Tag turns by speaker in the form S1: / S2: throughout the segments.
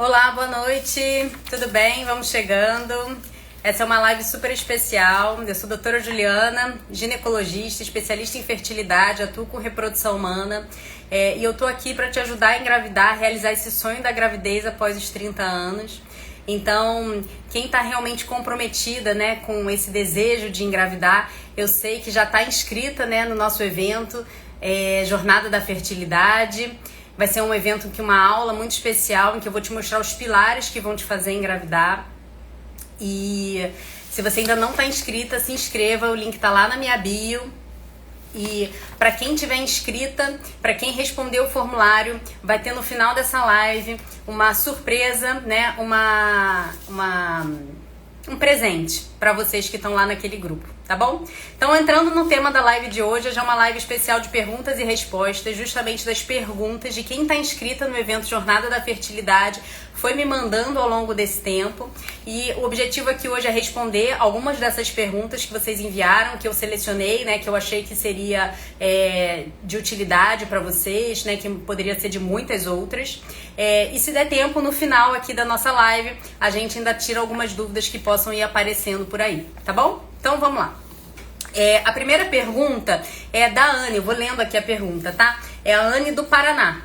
S1: Olá, boa noite, tudo bem? Vamos chegando. Essa é uma live super especial. Eu sou a doutora Juliana, ginecologista, especialista em fertilidade, atuo com reprodução humana e eu tô aqui para te ajudar a engravidar, realizar esse sonho da gravidez após os 30 anos. Então, quem está realmente comprometida, né, com esse desejo de engravidar, eu sei que já está inscrita, né, no nosso evento Jornada da Fertilidade. Vai ser um evento que uma aula muito especial em que eu vou te mostrar os pilares que vão te fazer engravidar. E se você ainda não está inscrita, se inscreva, o link tá lá na minha bio. E para quem tiver inscrita, para quem responder o formulário, vai ter no final dessa live uma surpresa, né? Um presente para vocês que estão lá naquele grupo, tá bom? Então, entrando no tema da live de hoje, já é uma live especial de perguntas e respostas, justamente das perguntas de quem está inscrita no evento Jornada da Fertilidade, foi me mandando ao longo desse tempo. E o objetivo aqui hoje é responder algumas dessas perguntas que vocês enviaram, que eu selecionei, né, que eu achei que seria de utilidade para vocês, né, que poderia ser de muitas outras. E se der tempo, no final aqui da nossa live, a gente ainda tira algumas dúvidas que possam ir aparecendo por aí, tá bom? Então vamos lá. A primeira pergunta é da Anne, eu vou lendo aqui a pergunta, tá? É a Anne do Paraná.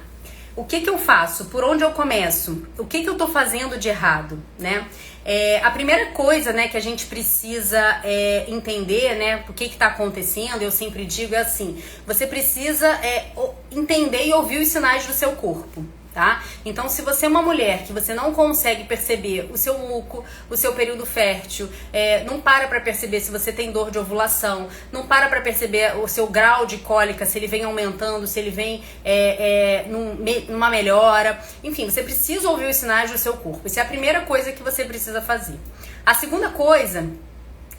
S1: O que eu faço? Por onde eu começo? O que eu tô fazendo de errado, né? A primeira coisa, né, que a gente precisa entender, né, o que tá acontecendo, eu sempre digo é assim, você precisa entender e ouvir os sinais do seu corpo. Tá? Então, se você é uma mulher que você não consegue perceber o seu muco, o seu período fértil, não para perceber se você tem dor de ovulação, não para perceber o seu grau de cólica, se ele vem aumentando, se ele vem numa melhora, enfim, você precisa ouvir os sinais do seu corpo. Isso é a primeira coisa que você precisa fazer. A segunda coisa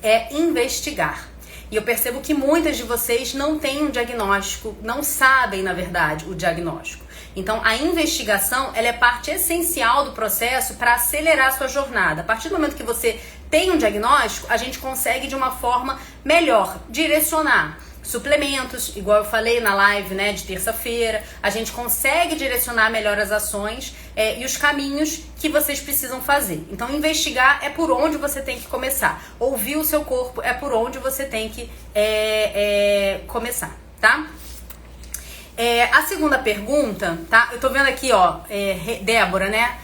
S1: é investigar. E eu percebo que muitas de vocês não têm um diagnóstico, não sabem, na verdade, o diagnóstico. Então, a investigação, ela é parte essencial do processo para acelerar a sua jornada. A partir do momento que você tem um diagnóstico, a gente consegue, de uma forma melhor, direcionar suplementos, igual eu falei na live, né, de terça-feira. A gente consegue direcionar melhor as ações e os caminhos que vocês precisam fazer. Então, investigar é por onde você tem que começar. Ouvir o seu corpo é por onde você tem que começar, tá? A segunda pergunta, tá? Eu tô vendo aqui, ó, Débora, né?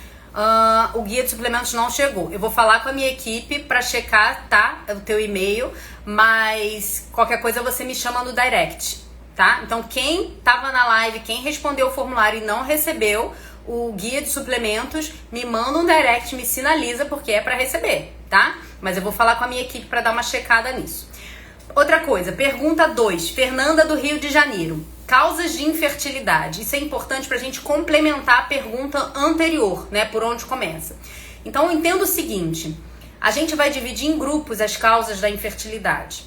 S1: O guia de suplementos não chegou. Eu vou falar com a minha equipe pra checar, tá? O teu e-mail, mas qualquer coisa você me chama no direct, tá? Então, quem tava na live, quem respondeu o formulário e não recebeu o guia de suplementos, me manda um direct, me sinaliza, porque é pra receber, tá? Mas eu vou falar com a minha equipe pra dar uma checada nisso. Outra coisa, pergunta 2, Fernanda do Rio de Janeiro. Causas de infertilidade. Isso é importante pra gente complementar a pergunta anterior, né? Por onde começa. Então, entenda o seguinte, a gente vai dividir em grupos as causas da infertilidade.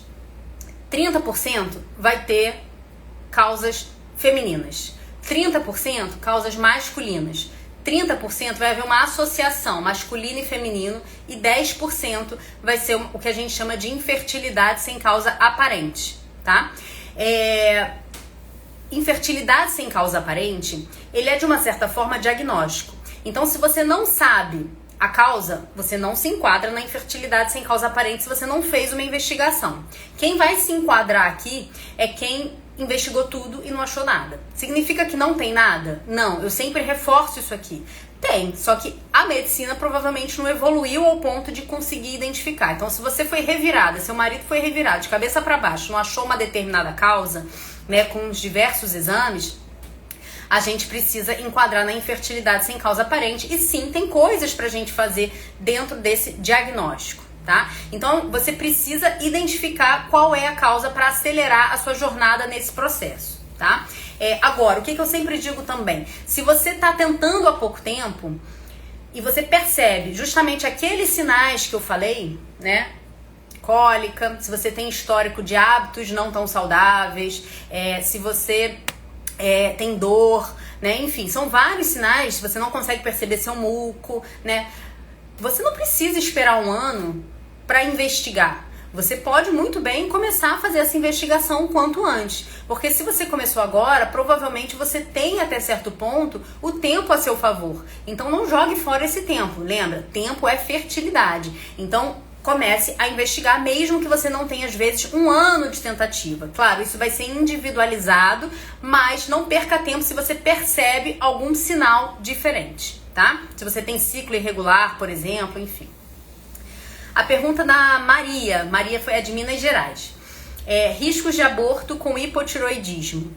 S1: 30% vai ter causas femininas. 30% causas masculinas. 30% vai haver uma associação masculino e feminino e 10% vai ser o que a gente chama de infertilidade sem causa aparente, tá? Infertilidade sem causa aparente, ele é de uma certa forma diagnóstico. Então, se você não sabe a causa, você não se enquadra na infertilidade sem causa aparente se você não fez uma investigação. Quem vai se enquadrar aqui é quem investigou tudo e não achou nada. Significa que não tem nada? Não, eu sempre reforço isso aqui. Tem, só que a medicina provavelmente não evoluiu ao ponto de conseguir identificar. Então, se você foi revirada, seu marido foi revirado de cabeça para baixo, não achou uma determinada causa, né, com os diversos exames, a gente precisa enquadrar na infertilidade sem causa aparente. E sim, tem coisas pra gente fazer dentro desse diagnóstico, tá? Então, você precisa identificar qual é a causa para acelerar a sua jornada nesse processo, tá? Agora, o que eu sempre digo também, se você tá tentando há pouco tempo e você percebe justamente aqueles sinais que eu falei, né? Cólica, se você tem histórico de hábitos não tão saudáveis, se você tem dor, né? Enfim, são vários sinais. Se você não consegue perceber seu muco, né? Você não precisa esperar um ano para investigar. você pode muito bem começar a fazer essa investigação o quanto antes. Porque se você começou agora, provavelmente você tem até certo ponto o tempo a seu favor. Então não jogue fora esse tempo. Lembra, tempo é fertilidade. Então comece a investigar, mesmo que você não tenha, às vezes, 1 ano de tentativa. Claro, isso vai ser individualizado, mas não perca tempo se você percebe algum sinal diferente, tá? Se você tem ciclo irregular, por exemplo, enfim. A pergunta da Maria. Maria é de Minas Gerais. Riscos de aborto com hipotiroidismo.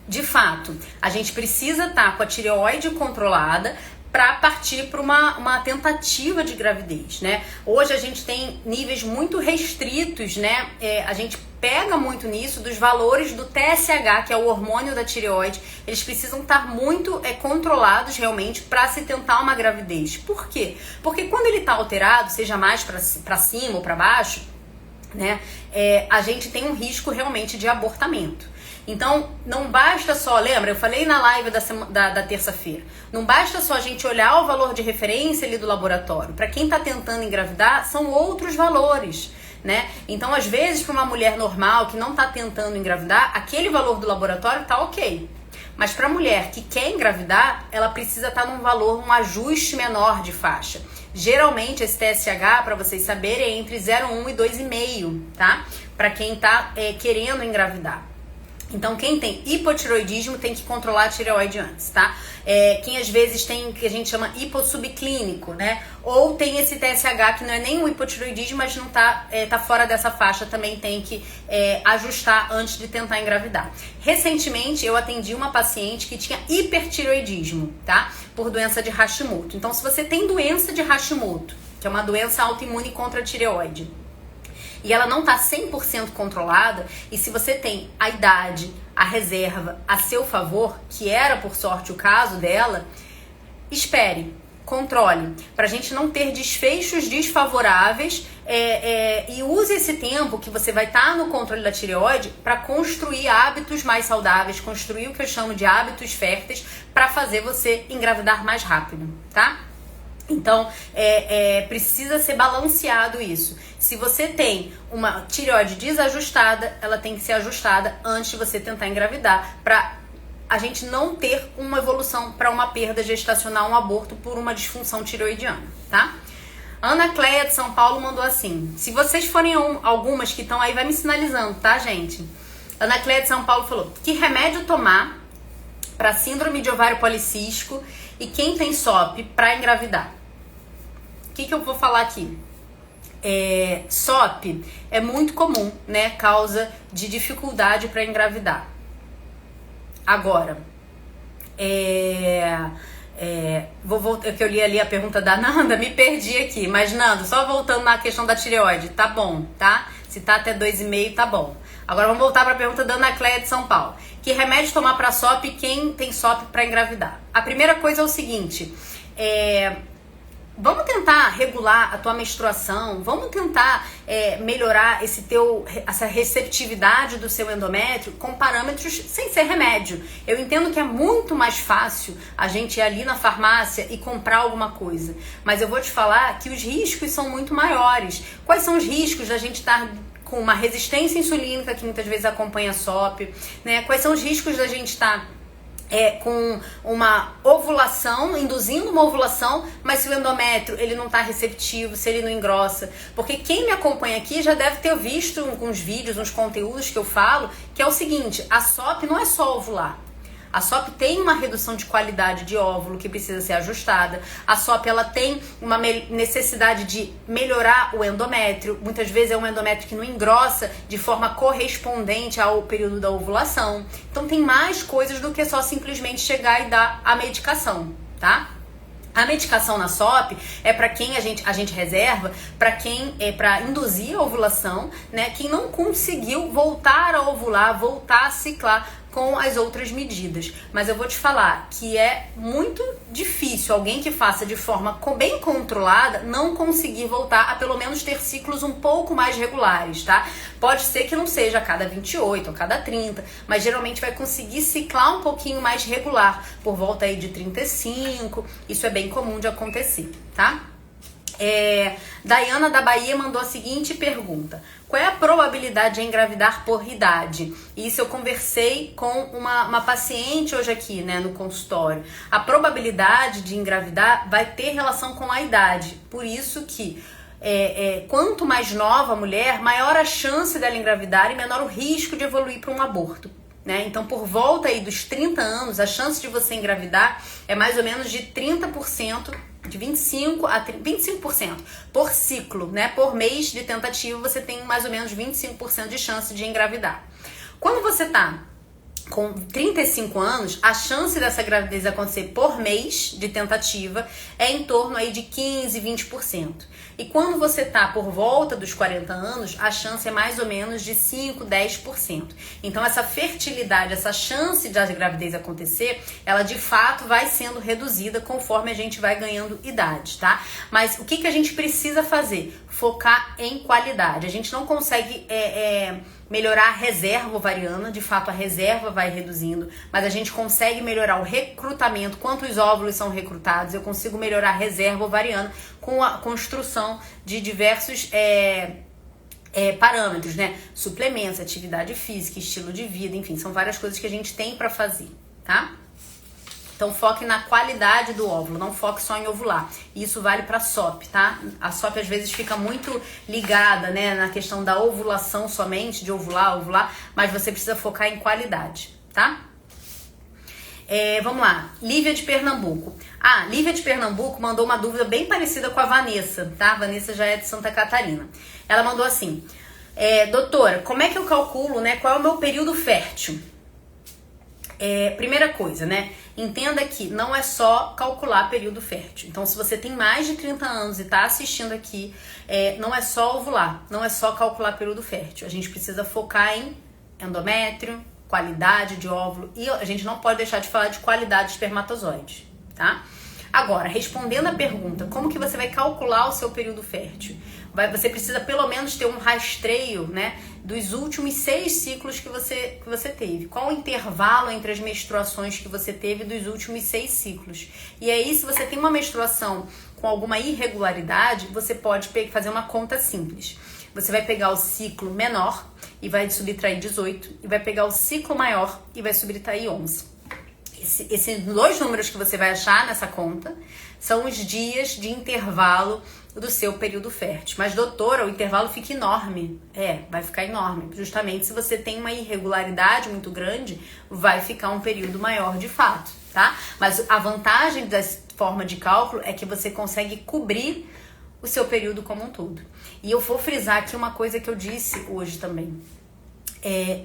S1: De fato, a gente precisa estar com a tireoide controlada para partir para uma tentativa de gravidez, né? Hoje a gente tem níveis muito restritos, né? A gente pega muito nisso dos valores do TSH, que é o hormônio da tireoide. Eles precisam estar muito controlados realmente para se tentar uma gravidez. Por quê? Porque quando ele está alterado, seja mais para cima ou para baixo, né? A gente tem um risco realmente de abortamento. Então, não basta só, lembra, eu falei na live da terça-feira, não basta só a gente olhar o valor de referência ali do laboratório. Para quem está tentando engravidar, são outros valores, né? Então, às vezes, para uma mulher normal que não está tentando engravidar, aquele valor do laboratório tá ok. Mas para a mulher que quer engravidar, ela precisa estar num valor, um ajuste menor de faixa. Geralmente, esse TSH, para vocês saberem, é entre 0,1 e 2,5, tá? Para quem está querendo engravidar. Então, quem tem hipotiroidismo tem que controlar a tireoide antes, tá? Quem às vezes tem o que a gente chama hipossubclínico, né? Ou tem esse TSH que não é nem um hipotiroidismo, mas não tá fora dessa faixa, também tem que ajustar antes de tentar engravidar. Recentemente, eu atendi uma paciente que tinha hipertiroidismo, tá? Por doença de Hashimoto. Então, se você tem doença de Hashimoto, que é uma doença autoimune contra a tireoide, e ela não está 100% controlada, e se você tem a idade, a reserva a seu favor, que era por sorte o caso dela, espere, controle, para a gente não ter desfechos desfavoráveis e use esse tempo que você vai estar no controle da tireoide para construir hábitos mais saudáveis, construir o que eu chamo de hábitos férteis para fazer você engravidar mais rápido, tá? Então, precisa ser balanceado isso. Se você tem uma tireoide desajustada, ela tem que ser ajustada antes de você tentar engravidar, para a gente não ter uma evolução para uma perda gestacional, um aborto por uma disfunção tireoidiana, tá? Ana Cleia de São Paulo mandou assim: se vocês forem algumas que estão aí, vai me sinalizando, tá, gente? Ana Cleia de São Paulo falou: que remédio tomar para síndrome de ovário policístico e quem tem SOP para engravidar? O que eu vou falar aqui? SOP é muito comum, né? Causa de dificuldade para engravidar. Agora, vou voltar, que eu li ali a pergunta da Nanda, me perdi aqui. Mas, Nando, só voltando na questão da tireoide, tá bom, tá? Se tá até 2,5, tá bom. Agora vamos voltar para a pergunta da Ana Cleia de São Paulo. Que remédio tomar para SOP e quem tem SOP para engravidar? A primeira coisa é o seguinte, vamos tentar regular a tua menstruação, vamos tentar melhorar essa receptividade do seu endométrio com parâmetros sem ser remédio. Eu entendo que é muito mais fácil a gente ir ali na farmácia e comprar alguma coisa, mas eu vou te falar que os riscos são muito maiores. Quais são os riscos da gente estar com uma resistência insulínica que muitas vezes acompanha a SOP, né? Quais são os riscos da gente estar com uma ovulação, induzindo uma ovulação, mas se o endométrio ele não está receptivo, se ele não engrossa. Porque quem me acompanha aqui já deve ter visto alguns vídeos, uns conteúdos que eu falo, que é o seguinte: a SOP não é só ovular. A SOP tem uma redução de qualidade de óvulo que precisa ser ajustada. A SOP ela tem uma necessidade de melhorar o endométrio. Muitas vezes é um endométrio que não engrossa de forma correspondente ao período da ovulação. Então tem mais coisas do que só simplesmente chegar e dar a medicação, tá? A medicação na SOP é para quem a gente reserva, para induzir a ovulação, né? Quem não conseguiu voltar a ovular, voltar a ciclar com as outras medidas. Mas eu vou te falar que é muito difícil alguém que faça de forma bem controlada não conseguir voltar a pelo menos ter ciclos um pouco mais regulares, tá? Pode ser que não seja a cada 28 ou a cada 30, mas geralmente vai conseguir ciclar um pouquinho mais regular, por volta aí de 35, isso é bem comum de acontecer, tá? Daiana da Bahia mandou a seguinte pergunta: qual é a probabilidade de engravidar por idade? Isso eu conversei com uma paciente hoje aqui, né, no consultório. A probabilidade de engravidar vai ter relação com a idade. Por isso que quanto mais nova a mulher, maior a chance dela engravidar e menor o risco de evoluir para um aborto. Né? Então, por volta aí dos 30 anos, a chance de você engravidar é mais ou menos de 30%, de 25% por ciclo, né? Por mês de tentativa, você tem mais ou menos 25% de chance de engravidar. Quando você tá com 35 anos, a chance dessa gravidez acontecer por mês de tentativa é em torno aí de 15, 20%. E quando você tá por volta dos 40 anos, a chance é mais ou menos de 5, 10%. Então essa fertilidade, essa chance de a gravidez acontecer, ela de fato vai sendo reduzida conforme a gente vai ganhando idade, tá? Mas o que a gente precisa fazer? Focar em qualidade. A gente não consegue melhorar a reserva ovariana, de fato a reserva vai reduzindo, mas a gente consegue melhorar o recrutamento, quantos óvulos são recrutados, eu consigo melhorar a reserva ovariana com a construção de diversos parâmetros, né? Suplementos, atividade física, estilo de vida, enfim, são várias coisas que a gente tem para fazer, tá? Então foque na qualidade do óvulo, não foque só em ovular. Isso vale para SOP, tá? A SOP às vezes fica muito ligada, né, na questão da ovulação somente, de ovular, mas você precisa focar em qualidade, tá? Vamos lá, Lívia de Pernambuco. Lívia de Pernambuco mandou uma dúvida bem parecida com a Vanessa, tá? A Vanessa já é de Santa Catarina. Ela mandou assim: doutora, como é que eu calculo, né, qual é o meu período fértil? Primeira coisa, né? Entenda que não é só calcular período fértil. Então, se você tem mais de 30 anos e tá assistindo aqui, não é só ovular, não é só calcular período fértil. A gente precisa focar em endométrio, qualidade de óvulo e a gente não pode deixar de falar de qualidade de espermatozoide, tá? Agora, respondendo a pergunta, como que você vai calcular o seu período fértil? Você precisa pelo menos ter um rastreio, né, dos últimos 6 ciclos que você teve. Qual o intervalo entre as menstruações que você teve dos últimos 6 ciclos? E aí, se você tem uma menstruação com alguma irregularidade, você pode fazer uma conta simples. Você vai pegar o ciclo menor e vai subtrair 18, e vai pegar o ciclo maior e vai subtrair 11. Esses 2 números que você vai achar nessa conta são os dias de intervalo do seu período fértil. Mas, doutora, o intervalo fica enorme. Vai ficar enorme. Justamente se você tem uma irregularidade muito grande, vai ficar um período maior de fato, tá? Mas a vantagem dessa forma de cálculo é que você consegue cobrir o seu período como um todo. E eu vou frisar aqui uma coisa que eu disse hoje também.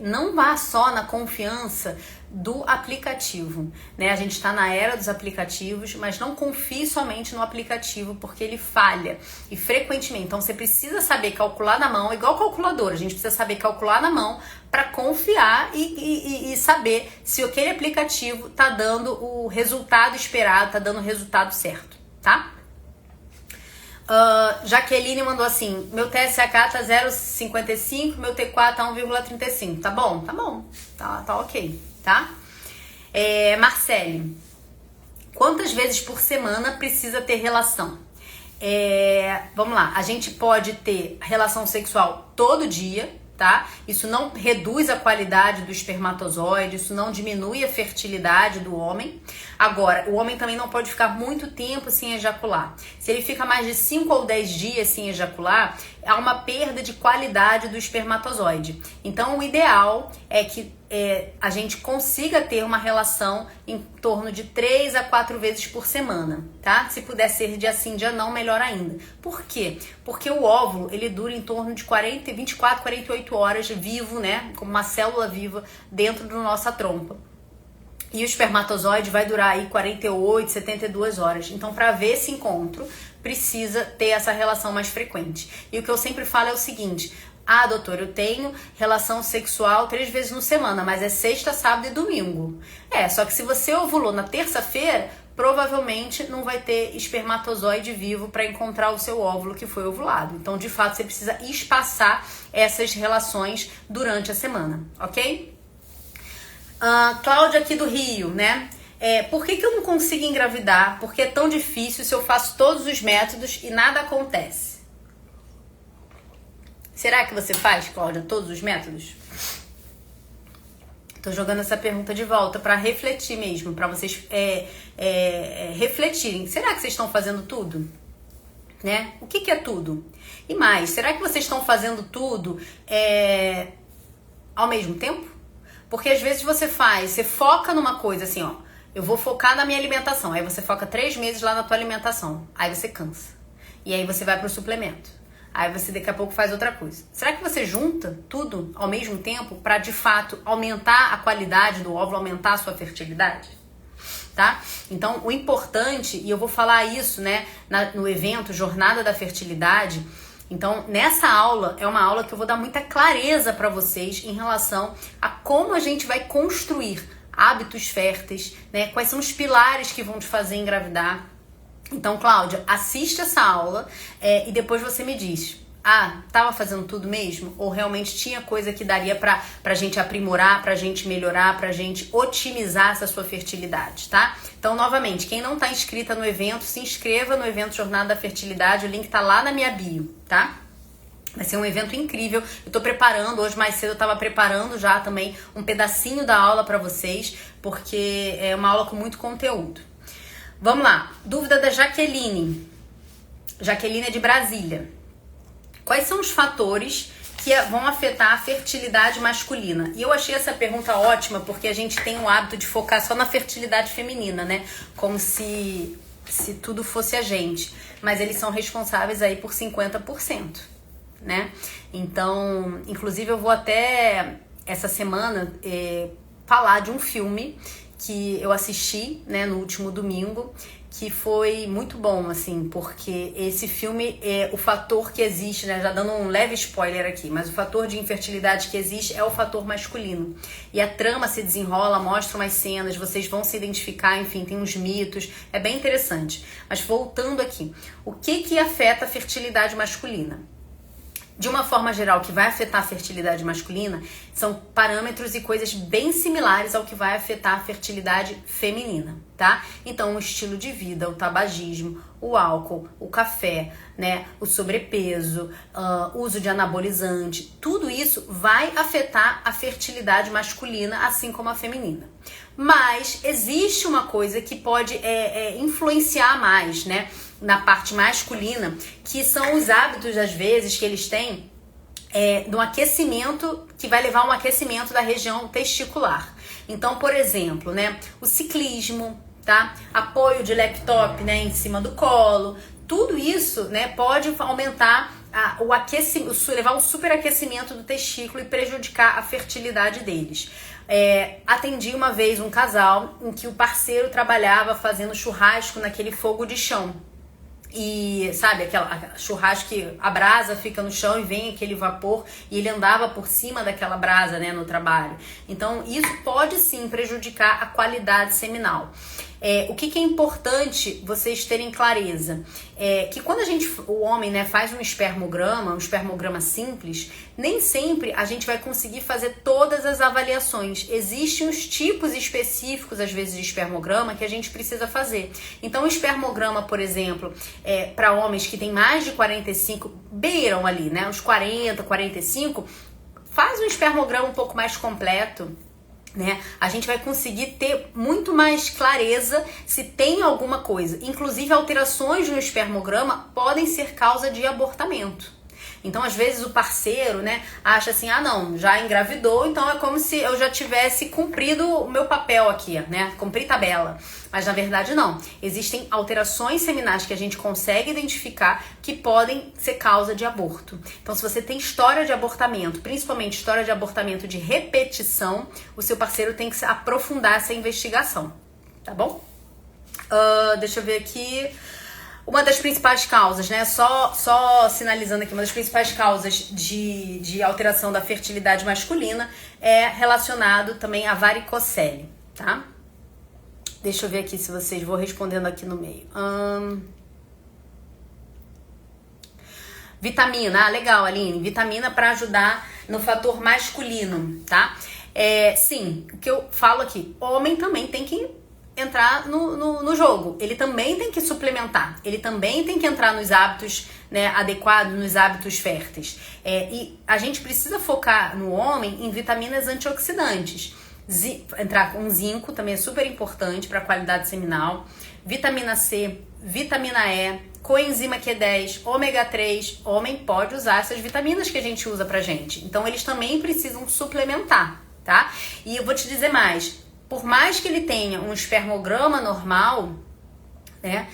S1: Não vá só na confiança do aplicativo, né? A gente está na era dos aplicativos, mas não confie somente no aplicativo, porque ele falha, e frequentemente. Então você precisa saber calcular na mão, igual calculadora, a gente precisa saber calcular na mão para confiar e saber se aquele aplicativo tá dando o resultado esperado, tá dando o resultado certo, tá? Jaqueline mandou assim: meu TSH tá 0,55, meu T4 tá 1,35. Tá bom? Tá bom. Tá ok, tá? Marcele, quantas vezes por semana precisa ter relação? Vamos lá, a gente pode ter relação sexual todo dia, tá? Isso não reduz a qualidade do espermatozoide, isso não diminui a fertilidade do homem. Agora, o homem também não pode ficar muito tempo sem ejacular. Se ele fica mais de 5 ou 10 dias sem ejacular, há uma perda de qualidade do espermatozoide. Então, o ideal é que a gente consiga ter uma relação em torno de 3 a 4 vezes por semana, tá? Se puder ser dia sim, dia não, melhor ainda. Por quê? Porque o óvulo, ele dura em torno de 24, 48 horas vivo, né? Como uma célula viva dentro da nossa trompa. E o espermatozoide vai durar aí 48, 72 horas. Então, para ver esse encontro, precisa ter essa relação mais frequente. E o que eu sempre falo é o seguinte: doutor, eu tenho relação sexual 3 vezes na semana, mas é sexta, sábado e domingo. Só que se você ovulou na terça-feira, provavelmente não vai ter espermatozoide vivo para encontrar o seu óvulo que foi ovulado. Então, de fato, você precisa espaçar essas relações durante a semana, ok? Cláudia aqui do Rio, né? Por que eu não consigo engravidar? Porque é tão difícil se eu faço todos os métodos e nada acontece? Será que você faz, Cláudia, todos os métodos? Tô jogando essa pergunta de volta para refletir mesmo, para vocês refletirem. Será que vocês estão fazendo tudo? Né? O que é tudo? E mais, será que vocês estão fazendo tudo ao mesmo tempo? Porque às vezes você foca numa coisa assim, ó, eu vou focar na minha alimentação. Aí você foca 3 meses lá na tua alimentação. Aí você cansa. E aí você vai pro suplemento. Aí você daqui a pouco faz outra coisa. Será que você junta tudo ao mesmo tempo para de fato aumentar a qualidade do óvulo, aumentar a sua fertilidade? Tá? Então o importante, e eu vou falar isso, né, no evento Jornada da Fertilidade. Então nessa aula, é uma aula que eu vou dar muita clareza para vocês em relação a como a gente vai construir hábitos férteis, né? Quais são os pilares que vão te fazer engravidar. Então, Cláudia, assiste essa aula e depois você me diz, tava fazendo tudo mesmo? Ou realmente tinha coisa que daria pra gente aprimorar, pra gente melhorar, pra gente otimizar essa sua fertilidade, tá? Então, novamente, quem não tá inscrita no evento, se inscreva no evento Jornada da Fertilidade, o link tá lá na minha bio, tá? Vai ser um evento incrível. Eu tô preparando, hoje mais cedo eu tava preparando já também um pedacinho da aula pra vocês, porque é uma aula com muito conteúdo. Vamos lá, dúvida da Jaqueline. Jaqueline é de Brasília. Quais são os fatores que vão afetar a fertilidade masculina? E eu achei essa pergunta ótima, porque a gente tem o hábito de focar só na fertilidade feminina, né? Como se tudo fosse a gente. Mas eles são responsáveis aí por 50%, né? Então, inclusive eu vou até essa semana falar de um filme que eu assisti, né, no último domingo, que foi muito bom, assim, porque esse filme, o fator que existe, né, já dando um leve spoiler aqui, mas o fator de infertilidade que existe é o fator masculino. E a trama se desenrola, mostra umas cenas, vocês vão se identificar, enfim, tem uns mitos, é bem interessante. Mas voltando aqui, o que afeta a fertilidade masculina? De uma forma geral, o que vai afetar a fertilidade masculina são parâmetros e coisas bem similares ao que vai afetar a fertilidade feminina, tá? Então, o estilo de vida, o tabagismo, o álcool, o café, né, o sobrepeso, uso de anabolizante, tudo isso vai afetar a fertilidade masculina, assim como a feminina. Mas existe uma coisa que pode influenciar mais, né, na parte masculina, que são os hábitos, às vezes, que eles têm do aquecimento, que vai levar a um aquecimento da região testicular. Então, por exemplo, né, o ciclismo, tá? Apoio de laptop, né, em cima do colo, tudo isso, né, pode aumentar o aquecimento, levar um superaquecimento do testículo e prejudicar a fertilidade deles. Atendi uma vez um casal em que o parceiro trabalhava fazendo churrasco naquele fogo de chão. E sabe, aquela churrasco que a brasa fica no chão e vem aquele vapor, e ele andava por cima daquela brasa, né, no trabalho. Então isso pode sim prejudicar a qualidade seminal. O que é importante vocês terem clareza que quando o homem, né, faz um espermograma simples, nem sempre a gente vai conseguir fazer todas as avaliações. Existem os tipos específicos, às vezes, de espermograma que a gente precisa fazer. Então, o espermograma, por exemplo, para homens que têm mais de 45, beiram ali, né, os 40, 45, faz um espermograma um pouco mais completo, né? A gente vai conseguir ter muito mais clareza se tem alguma coisa. Inclusive, alterações no espermograma podem ser causa de abortamento. Então, às vezes, o parceiro, né, acha assim, não, já engravidou, então é como se eu já tivesse cumprido o meu papel aqui, né? Cumpri tabela. Mas, na verdade, não. Existem alterações seminais que a gente consegue identificar que podem ser causa de aborto. Então, se você tem história de abortamento, principalmente história de abortamento de repetição, o seu parceiro tem que aprofundar essa investigação, tá bom? Deixa eu ver aqui. Uma das principais causas, né, só sinalizando aqui, uma das principais causas de alteração da fertilidade masculina é relacionado também à varicocele, tá? Deixa eu ver aqui se vocês vou respondendo aqui no meio. Vitamina, legal, Aline, vitamina para ajudar no fator masculino, tá? Sim, o que eu falo aqui, homem também tem que entrar no jogo. Ele também tem que suplementar. Ele também tem que entrar nos hábitos, né, adequados, nos hábitos férteis. E a gente precisa focar no homem em vitaminas antioxidantes. Entrar com zinco também é super importante para a qualidade seminal. Vitamina C, vitamina E, coenzima Q10, ômega 3. Homem pode usar essas vitaminas que a gente usa pra gente. Então eles também precisam suplementar, tá? E eu vou te dizer mais. Por mais que ele tenha um espermograma normal, né,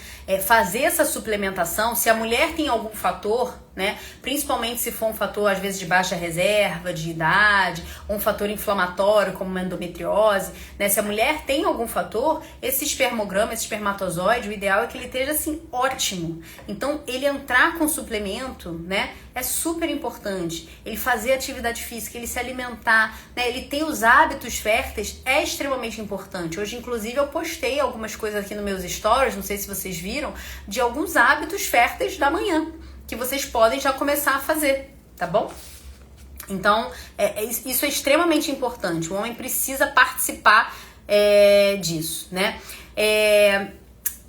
S1: fazer essa suplementação, se a mulher tem algum fator, né, principalmente se for um fator às vezes de baixa reserva, de idade, ou um fator inflamatório como uma endometriose, né, se a mulher tem algum fator, esse espermograma, esse espermatozoide, o ideal é que ele esteja assim ótimo. Então ele entrar com suplemento, né, é super importante. Ele fazer atividade física, ele se alimentar, né, ele ter os hábitos férteis é extremamente importante. Hoje inclusive eu postei algumas coisas aqui nos meus stories, não sei se vocês viram, de alguns hábitos férteis da manhã que vocês podem já começar a fazer, tá bom? Então, isso é extremamente importante. O homem precisa participar disso, né?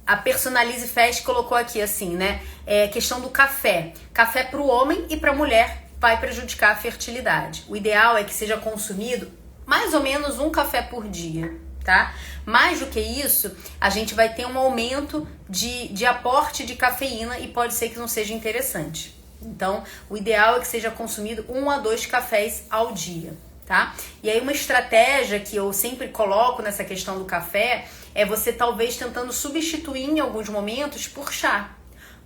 S1: A Personalize Fest colocou aqui assim, né? Questão do café. Café para o homem e para a mulher vai prejudicar a fertilidade. O ideal é que seja consumido mais ou menos um café por dia, tá? Mais do que isso, a gente vai ter um aumento de aporte de cafeína e pode ser que não seja interessante. Então, o ideal é que seja consumido 1 a 2 cafés ao dia, tá? E aí uma estratégia que eu sempre coloco nessa questão do café é você talvez tentando substituir em alguns momentos por chá.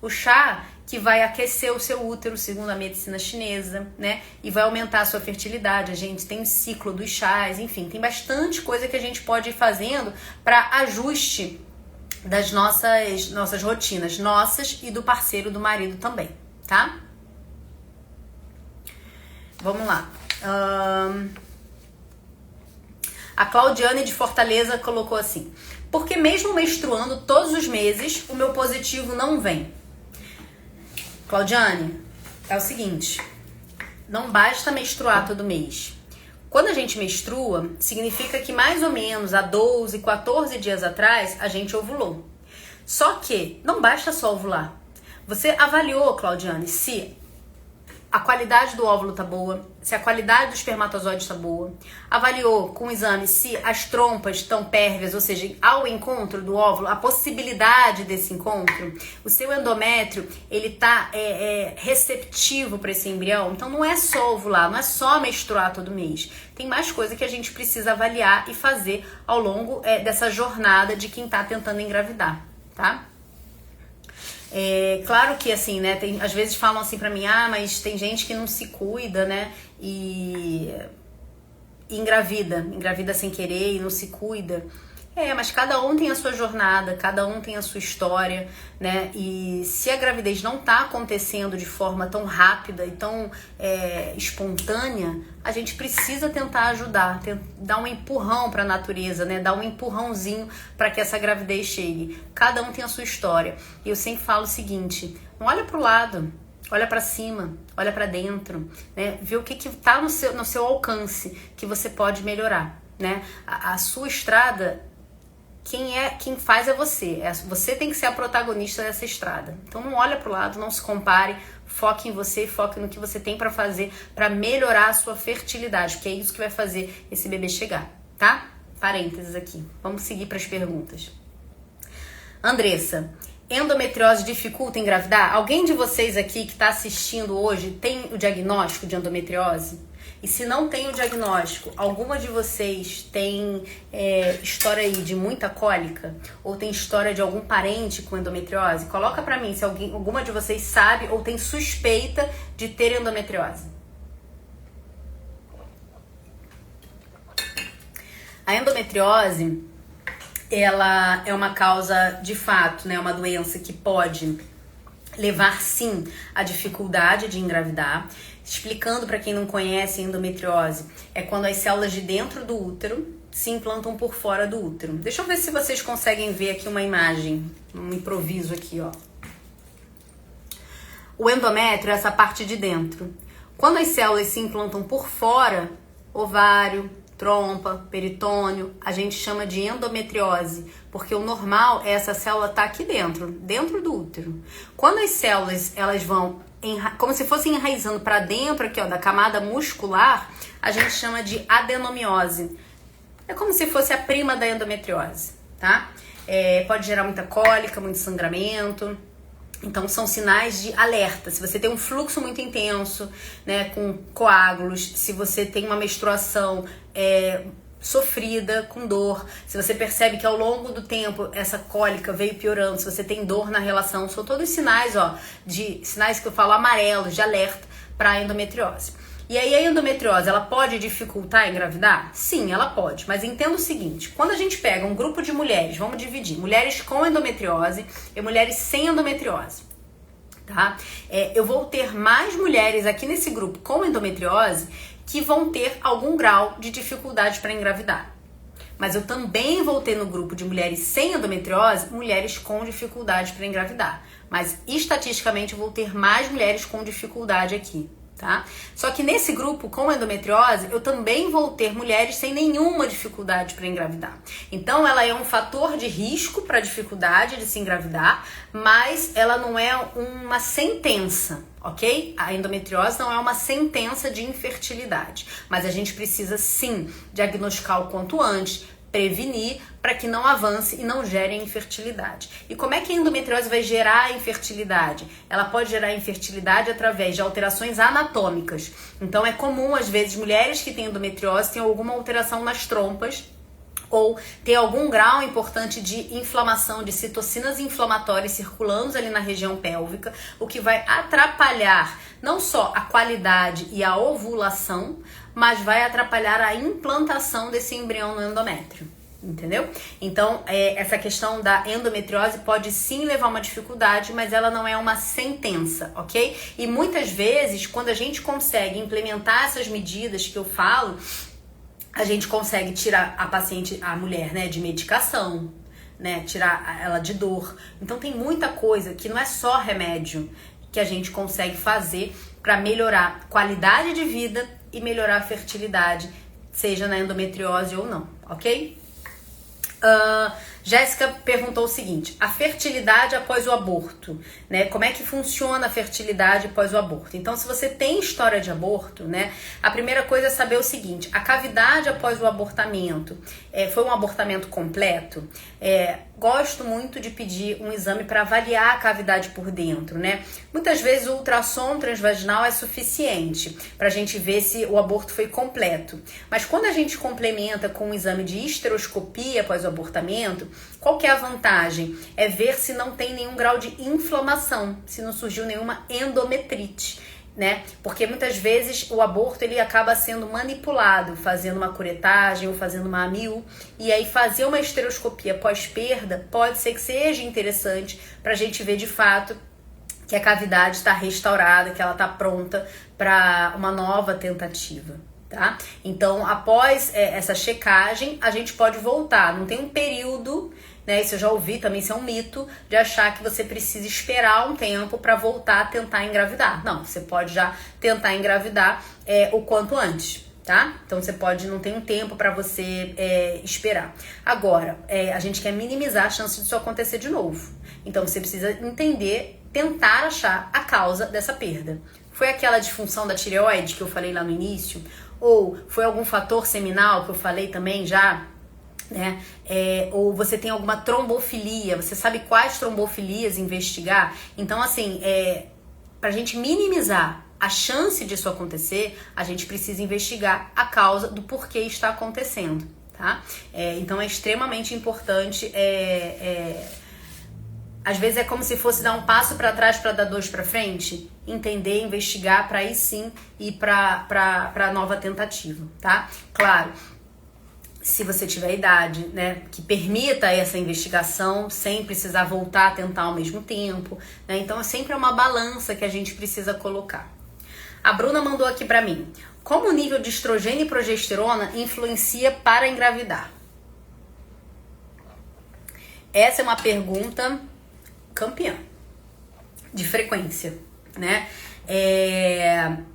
S1: O chá que vai aquecer o seu útero, segundo a medicina chinesa, né? E vai aumentar a sua fertilidade. A gente tem o ciclo dos chás, enfim, tem bastante coisa que a gente pode ir fazendo para ajuste das nossas rotinas, nossas e do parceiro, do marido também, tá? Vamos lá. A Claudiane de Fortaleza colocou assim: porque mesmo menstruando todos os meses, o meu positivo não vem? Claudiane, é o seguinte, não basta menstruar todo mês. Quando a gente menstrua, significa que mais ou menos há 12, 14 dias atrás, a gente ovulou. Só que não basta só ovular. Você avaliou, Claudiane, se a qualidade do óvulo tá boa, se a qualidade do espermatozoide tá boa, avaliou com o exame se as trompas estão pérvias, ou seja, ao encontro do óvulo, a possibilidade desse encontro, o seu endométrio, ele tá receptivo para esse embrião. Então não é só ovular, não é só menstruar todo mês. Tem mais coisa que a gente precisa avaliar e fazer ao longo dessa jornada de quem tá tentando engravidar, tá? Claro que assim, né, às vezes falam assim pra mim, mas tem gente que não se cuida, né, e engravida sem querer e não se cuida. Mas cada um tem a sua jornada, cada um tem a sua história, né, e se a gravidez não tá acontecendo de forma tão rápida e tão espontânea, a gente precisa tentar ajudar, dar um empurrão para a natureza, né, dar um empurrãozinho para que essa gravidez chegue. Cada um tem a sua história. E eu sempre falo o seguinte: não olha pro lado, olha para cima, olha para dentro, né, vê o que tá no seu alcance que você pode melhorar, né? A sua estrada, quem faz é você. Você tem que ser a protagonista dessa estrada. Então não olha pro lado, não se compare, foque em você, foque no que você tem para fazer para melhorar a sua fertilidade, porque é isso que vai fazer esse bebê chegar, tá? Parênteses aqui. Vamos seguir para as perguntas. Andressa, endometriose dificulta engravidar? Alguém de vocês aqui que está assistindo hoje tem o diagnóstico de endometriose? E se não tem o diagnóstico, alguma de vocês tem história aí de muita cólica? Ou tem história de algum parente com endometriose? Coloca pra mim se alguma de vocês sabe ou tem suspeita de ter endometriose. A endometriose, ela é uma causa de fato, né? Uma doença que pode levar sim à dificuldade de engravidar. Explicando para quem não conhece, endometriose é quando as células de dentro do útero se implantam por fora do útero. Deixa eu ver se vocês conseguem ver aqui uma imagem, um improviso aqui, ó. O endométrio é essa parte de dentro. Quando as células se implantam por fora, ovário, trompa, peritônio, a gente chama de endometriose, porque o normal é essa célula estar aqui dentro do útero. Quando as células elas vão como se fossem enraizando para dentro aqui, ó, da camada muscular, a gente chama de adenomiose. É como se fosse a prima da endometriose, tá? Pode gerar muita cólica, muito sangramento. Então são sinais de alerta. Se você tem um fluxo muito intenso, né, com coágulos, se você tem uma menstruação sofrida, com dor, se você percebe que ao longo do tempo essa cólica veio piorando, se você tem dor na relação, são todos sinais, sinais que eu falo amarelos, de alerta para a endometriose. E aí a endometriose, ela pode dificultar engravidar? Sim, ela pode, mas entenda o seguinte, quando a gente pega um grupo de mulheres, vamos dividir, mulheres com endometriose e mulheres sem endometriose, tá? Eu vou ter mais mulheres aqui nesse grupo com endometriose que vão ter algum grau de dificuldade para engravidar. Mas eu também vou ter no grupo de mulheres sem endometriose, mulheres com dificuldade para engravidar. Mas estatisticamente eu vou ter mais mulheres com dificuldade aqui, tá? Só que nesse grupo com endometriose, eu também vou ter mulheres sem nenhuma dificuldade para engravidar. Então ela é um fator de risco para a dificuldade de se engravidar, mas ela não é uma sentença, ok? A endometriose não é uma sentença de infertilidade, mas a gente precisa sim diagnosticar o quanto antes, prevenir para que não avance e não gere infertilidade. E como é que a endometriose vai gerar infertilidade? Ela pode gerar infertilidade através de alterações anatômicas. Então é comum, às vezes, mulheres que têm endometriose têm alguma alteração nas trompas ou tem algum grau importante de inflamação, de citocinas inflamatórias circulando ali na região pélvica, o que vai atrapalhar não só a qualidade e a ovulação, mas vai atrapalhar a implantação desse embrião no endométrio, entendeu? Então, essa questão da endometriose pode sim levar a uma dificuldade, mas ela não é uma sentença, ok? E muitas vezes, quando a gente consegue implementar essas medidas que eu falo, a gente consegue tirar a paciente, a mulher, né, de medicação, né, tirar ela de dor. Então tem muita coisa que não é só remédio que a gente consegue fazer para melhorar a qualidade de vida e melhorar a fertilidade, seja na endometriose ou não, ok? Jéssica perguntou o seguinte: a fertilidade após o aborto, né? Como é que funciona a fertilidade após o aborto? Então, se você tem história de aborto, né? A primeira coisa é saber o seguinte: a cavidade após o abortamento foi um abortamento completo? Gosto muito de pedir um exame para avaliar a cavidade por dentro, né? Muitas vezes o ultrassom transvaginal é suficiente para a gente ver se o aborto foi completo. Mas quando a gente complementa com um exame de histeroscopia após o abortamento, qual que é a vantagem? É ver se não tem nenhum grau de inflamação, se não surgiu nenhuma endometrite, né? Porque muitas vezes o aborto ele acaba sendo manipulado, fazendo uma curetagem ou fazendo uma AMIU, e aí fazer uma histeroscopia pós-perda pode ser que seja interessante para a gente ver de fato que a cavidade está restaurada, que ela está pronta para uma nova tentativa, tá? Então, após essa checagem, a gente pode voltar. Não tem um período, né? Isso eu já ouvi também, isso é um mito, de achar que você precisa esperar um tempo para voltar a tentar engravidar. Não, você pode já tentar engravidar o quanto antes, tá? Então você pode, não tem um tempo para você esperar. Agora, a gente quer minimizar a chance disso acontecer de novo. Então você precisa entender, tentar achar a causa dessa perda. Foi aquela disfunção da tireoide que eu falei lá no início? Ou foi algum fator seminal que eu falei também já? Né? Ou você tem alguma trombofilia, você sabe quais trombofilias investigar? Então, assim, pra gente minimizar a chance disso acontecer, a gente precisa investigar a causa do porquê está acontecendo, tá? Então é extremamente importante, às vezes é como se fosse dar um passo para trás para dar dois para frente, entender, investigar para aí sim ir para nova tentativa, tá? Claro, se você tiver idade, né, que permita essa investigação sem precisar voltar a tentar ao mesmo tempo, né? Então é sempre uma balança que a gente precisa colocar. A Bruna mandou aqui pra mim: como o nível de estrogênio e progesterona influencia para engravidar? Essa é uma pergunta campeã de frequência, né?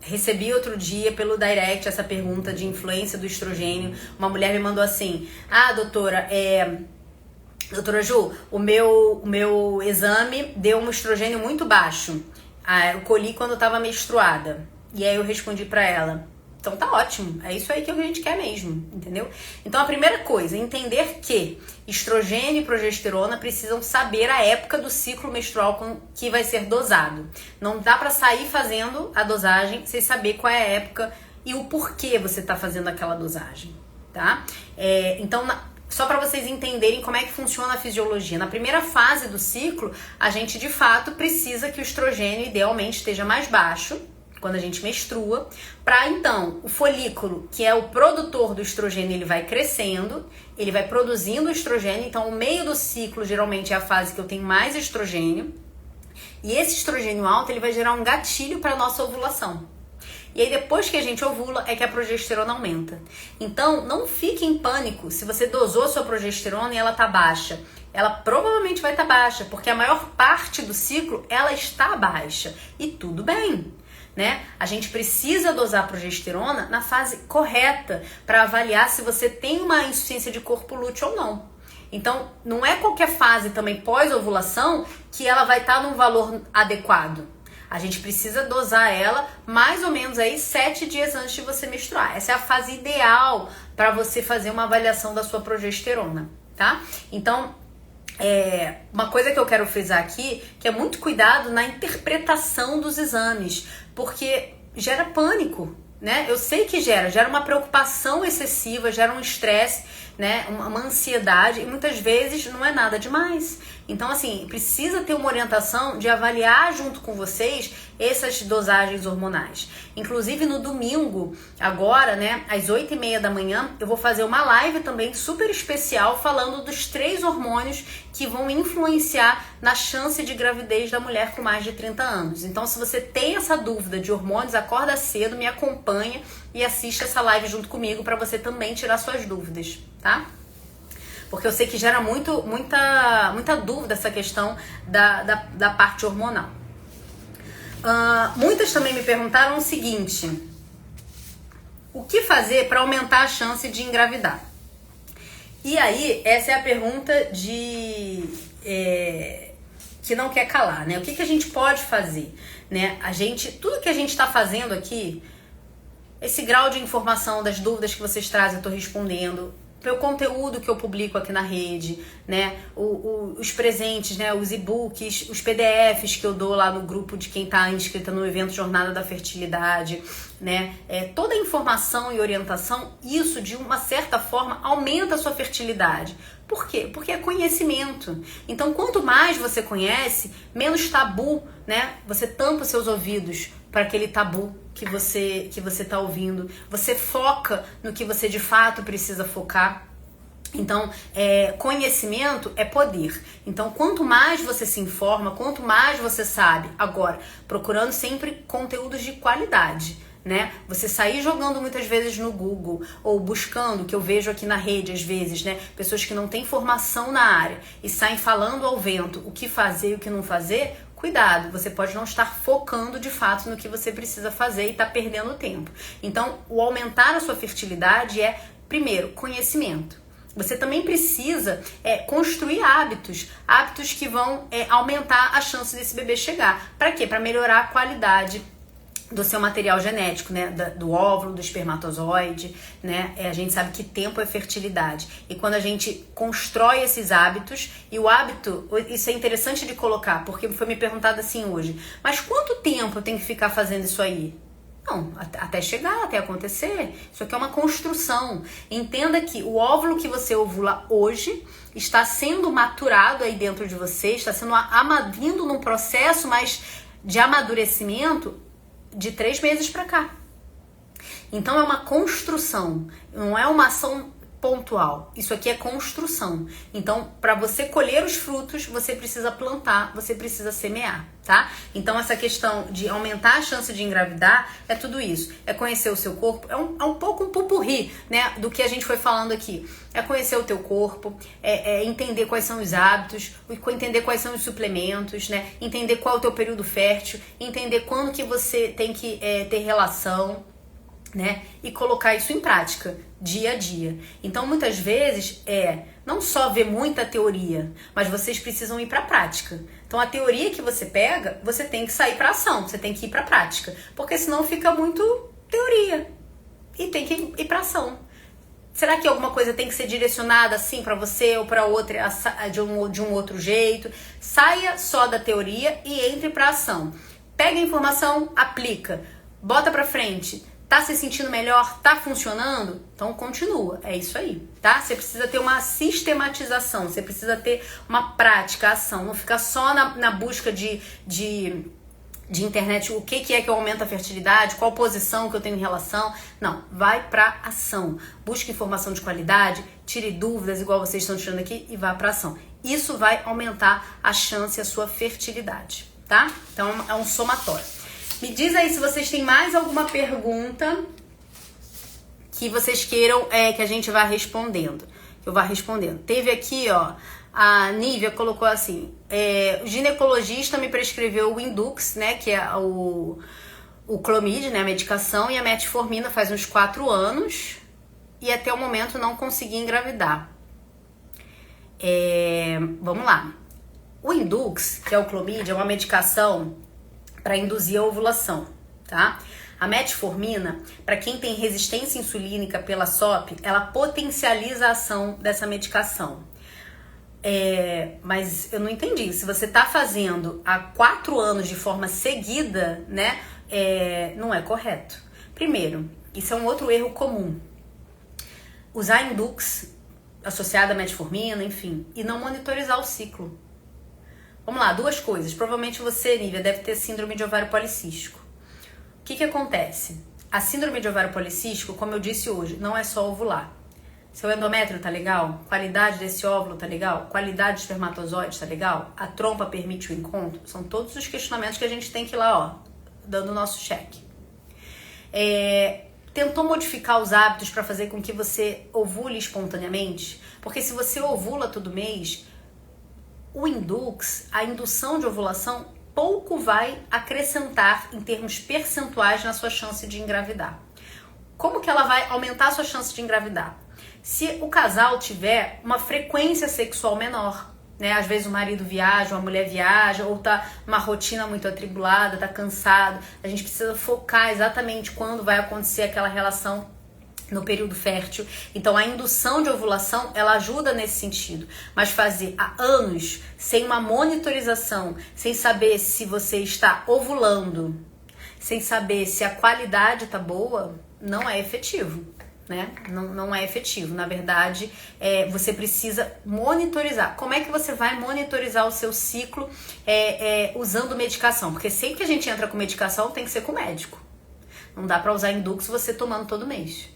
S1: Recebi outro dia pelo direct essa pergunta de influência do estrogênio. Uma mulher me mandou assim: doutora, doutora Ju, o meu exame deu um estrogênio muito baixo. Eu colhi quando eu tava menstruada. E aí eu respondi pra ela: então tá ótimo, é isso aí que a gente quer mesmo, entendeu? Então a primeira coisa, entender que estrogênio e progesterona precisam saber a época do ciclo menstrual que vai ser dosado. Não dá pra sair fazendo a dosagem sem saber qual é a época e o porquê você tá fazendo aquela dosagem, tá? Então, só para vocês entenderem como é que funciona a fisiologia. Na primeira fase do ciclo, a gente de fato precisa que o estrogênio idealmente esteja mais baixo, quando a gente menstrua, para então o folículo, que é o produtor do estrogênio, ele vai crescendo, ele vai produzindo estrogênio, então o meio do ciclo geralmente é a fase que eu tenho mais estrogênio, e esse estrogênio alto ele vai gerar um gatilho para a nossa ovulação. E aí depois que a gente ovula é que a progesterona aumenta. Então não fique em pânico se você dosou sua progesterona e ela tá baixa. Ela provavelmente vai estar baixa, porque a maior parte do ciclo ela está baixa, e tudo bem. Né? A gente precisa dosar a progesterona na fase correta para avaliar se você tem uma insuficiência de corpo lúteo ou não. Então, não é qualquer fase também pós-ovulação que ela vai estar num valor adequado. A gente precisa dosar ela mais ou menos aí 7 dias antes de você menstruar. Essa é a fase ideal para você fazer uma avaliação da sua progesterona, tá? Então, uma coisa que eu quero frisar aqui, que é muito cuidado na interpretação dos exames, porque gera pânico, né? Eu sei que gera uma preocupação excessiva, gera um estresse, né? Uma ansiedade, e muitas vezes não é nada demais. Então, assim, precisa ter uma orientação de avaliar junto com vocês essas dosagens hormonais. Inclusive no domingo, agora, né, às 8h30 da manhã, eu vou fazer uma live também super especial falando dos 3 hormônios que vão influenciar na chance de gravidez da mulher com mais de 30 anos. Então, se você tem essa dúvida de hormônios, acorda cedo, me acompanha e assista essa live junto comigo para você também tirar suas dúvidas, tá? Porque eu sei que gera muita dúvida essa questão da parte hormonal. Muitas também me perguntaram o seguinte: o que fazer para aumentar a chance de engravidar? E aí, essa é a pergunta que não quer calar, né? O que a gente pode fazer? Né? Tudo que a gente está fazendo aqui, esse grau de informação das dúvidas que vocês trazem, eu estou respondendo. Pelo conteúdo que eu publico aqui na rede, né? Os presentes, né? Os e-books, os PDFs que eu dou lá no grupo de quem está inscrita no evento Jornada da Fertilidade, né? Toda a informação e orientação, isso de uma certa forma aumenta a sua fertilidade. Por quê? Porque é conhecimento. Então, quanto mais você conhece, menos tabu, né? Você tampa os seus ouvidos para aquele tabu que você está ouvindo. Você foca no que você de fato precisa focar. Então, conhecimento é poder. Então, quanto mais você se informa, quanto mais você sabe, agora, procurando sempre conteúdos de qualidade, né? Você sair jogando muitas vezes no Google ou buscando, que eu vejo aqui na rede às vezes, né? Pessoas que não têm formação na área e saem falando ao vento o que fazer e o que não fazer. Cuidado, você pode não estar focando de fato no que você precisa fazer e estar perdendo tempo. Então, o aumentar a sua fertilidade é, primeiro, conhecimento. Você também precisa construir hábitos que vão aumentar a chance desse bebê chegar. Para quê? Para melhorar a qualidade do seu material genético, né? Do óvulo, do espermatozoide, né? A gente sabe que tempo é fertilidade. E quando a gente constrói esses hábitos, e o hábito, isso é interessante de colocar, porque foi me perguntado assim hoje, mas quanto tempo eu tenho que ficar fazendo isso aí? Não, até chegar, até acontecer. Isso aqui é uma construção. Entenda que o óvulo que você ovula hoje está sendo maturado aí dentro de você, está sendo vindo num processo mais de amadurecimento de 3 meses para cá. Então é uma construção, não é uma ação pontual. Isso aqui é construção. Então, para você colher os frutos, você precisa plantar, você precisa semear, tá? Então, essa questão de aumentar a chance de engravidar é tudo isso. É conhecer o seu corpo, é um pouco um pupurri, né, do que a gente foi falando aqui. É conhecer o teu corpo, é entender quais são os hábitos, entender quais são os suplementos, né? Entender qual é o teu período fértil, entender quando que você tem que ter relação, né? E colocar isso em prática, dia a dia. Então, muitas vezes, não só ver muita teoria, mas vocês precisam ir para a prática. Então, a teoria que você pega, você tem que sair para ação, você tem que ir para a prática. Porque senão fica muito teoria e tem que ir para ação. Será que alguma coisa tem que ser direcionada assim para você ou para outra de um outro jeito? Saia só da teoria e entre para ação. Pega a informação, aplica, bota para frente. Tá se sentindo melhor? Tá funcionando? Então continua, é isso aí, tá? Você precisa ter uma sistematização, você precisa ter uma prática, ação, não ficar só na busca de internet, o que é que aumenta a fertilidade, qual posição que eu tenho em relação. Não, vai pra ação, busque informação de qualidade, tire dúvidas igual vocês estão tirando aqui e vá pra ação. Isso vai aumentar a chance e a sua fertilidade, tá? Então é um somatório. Me diz aí se vocês têm mais alguma pergunta que vocês queiram que a gente vá respondendo. Que eu vá respondendo. Teve aqui, ó, a Nívia colocou assim, o ginecologista me prescreveu o Indux, né, que é o Clomid, né, a medicação, e a metformina faz uns 4 anos e até o momento não consegui engravidar. Vamos lá. O Indux, que é o Clomid, é uma medicação para induzir a ovulação, tá? A metformina, para quem tem resistência insulínica pela SOP, ela potencializa a ação dessa medicação. Mas eu não entendi. Se você tá fazendo há 4 anos de forma seguida, né, não é correto. Primeiro, isso é um outro erro comum. Usar Indux associado à metformina, enfim, e não monitorizar o ciclo. Vamos lá, 2 coisas. Provavelmente você, Nívia, deve ter síndrome de ovário policístico. O que acontece? A síndrome de ovário policístico, como eu disse hoje, não é só ovular. Seu endométrio tá legal? Qualidade desse óvulo tá legal? Qualidade de espermatozoide tá legal? A trompa permite o encontro? São todos os questionamentos que a gente tem que ir lá, ó, dando o nosso cheque. Tentou modificar os hábitos para fazer com que você ovule espontaneamente? Porque se você ovula todo mês, o Indux, a indução de ovulação, pouco vai acrescentar em termos percentuais na sua chance de engravidar. Como que ela vai aumentar a sua chance de engravidar? Se o casal tiver uma frequência sexual menor, né? Às vezes o marido viaja, uma mulher viaja, ou tá numa rotina muito atribulada, tá cansado. A gente precisa focar exatamente quando vai acontecer aquela relação no período fértil. Então a indução de ovulação, ela ajuda nesse sentido, mas fazer há anos sem uma monitorização, sem saber se você está ovulando, sem saber se a qualidade tá boa, não é efetivo, né? Não é efetivo. Na verdade, você precisa monitorizar. Como é que você vai monitorizar o seu ciclo usando medicação? Porque sempre que a gente entra com medicação, tem que ser com médico. Não dá para usar Indux você tomando todo mês.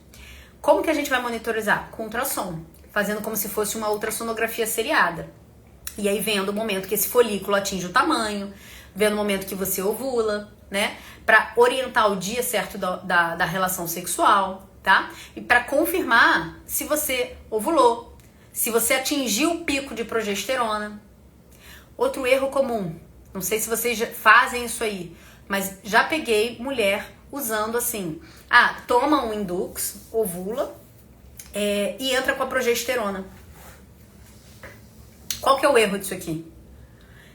S1: Como que a gente vai monitorizar? Com ultrassom, fazendo como se fosse uma ultrassonografia seriada. E aí vendo o momento que esse folículo atinge o tamanho, vendo o momento que você ovula, né? Para orientar o dia certo da relação sexual, tá? E para confirmar se você ovulou, se você atingiu o pico de progesterona. Outro erro comum, não sei se vocês fazem isso aí, mas já peguei mulher usando assim, toma um Indux, ovula, e entra com a progesterona. Qual que é o erro disso aqui?